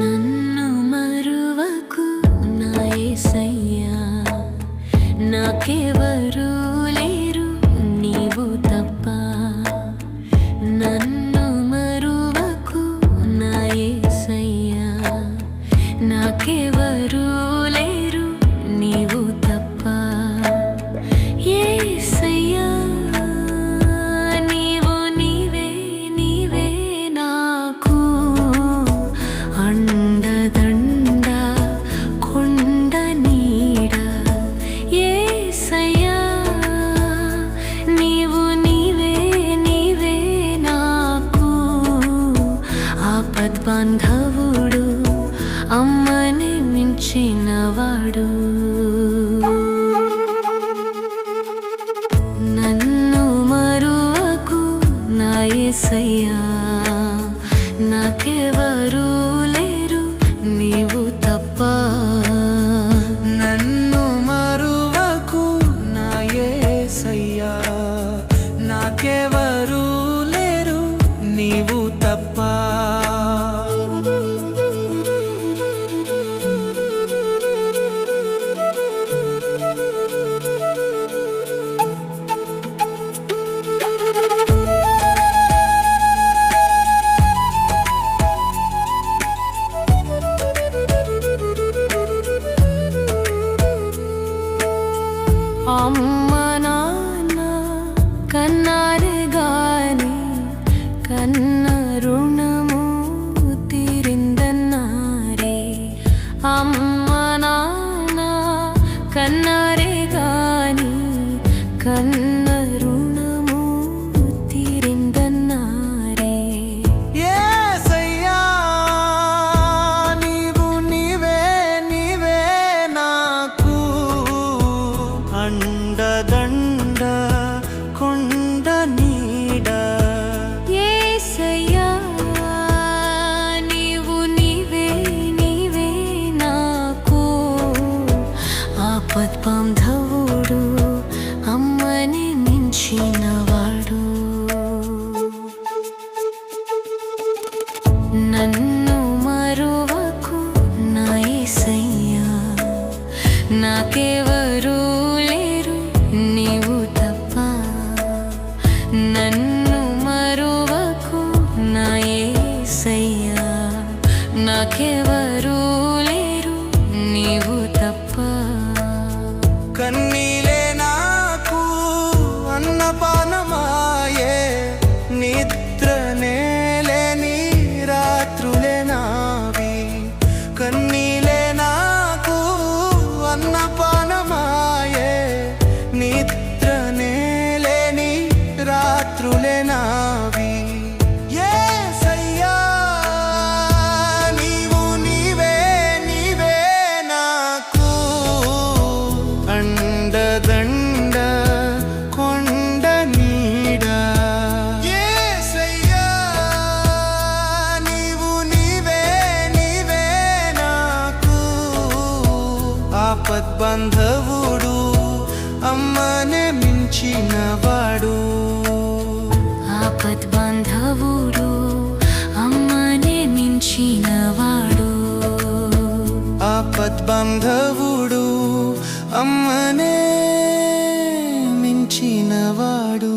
నన్ను మరువకు నా యేసయ్యా, నాకెవరు లేరు నీవు తప్ప. నన్ను మరువకు నా యేసయ్యా, నాకెవరు లేరు నీవు తప్ప. యేసయ్యా నీవు నీవే నీవే నాకు అండదండ కొండ నీడ. యేసయ్యా నీవు నీవే నీవే నాకు ఆపద్బాంధవుడు, అమ్మని మించినవాడు. నన్ను మరువకు నా యేసయ్యా, నాకెవరు లేరు నీవు తప్ప. నన్ను మరువకు నా యేసయ్యా, నాకెవరు లేరు నీవు తప్ప. అమ్మ నాన్న కన్నారే గాని కన్న రుణము తీరిందన్నారే. అమ్మ నాన్న కన్నారే గాని కన్న రుణము తీరిందన్నారే. యేసయ్యా నీవు నీవే నీవే నాకు అండదండ కొండ నీడ. యేసయ్యా నీవు నీవే నీవే నాకు ఆపద్బాంధవుడు, అమ్మని మించినవాడు. నన్ను మరువకు నా యేసయ్యా, నాకెవరు లేరు నీవు తప్ప. నన్ను మరువకు నా యేసయ్యా, నాకెవరు లేరు నీవు తప్ప. కన్నీలే నాకు అన్నపానమాయే, నిద్రనే లేని రాత్రులే నావి. కన్నీలే నాకు అన్నపానమాయే, నిద్రనే లేని రాత్రులే నావి. యేసయ్యా నీవు నీవే నీవే నాకు అండదండ కొండ నీడ. యేసయ్యా నీవు నీవే నీవే నాకు ఆపద్బాంధవుడు, అమ్మనే మించినవాడు. ఆపద్బాంధవుడు, అమ్మనే మించినవాడు. ఆపద్బాంధవుడు, అమ్మనే మించినవాడు.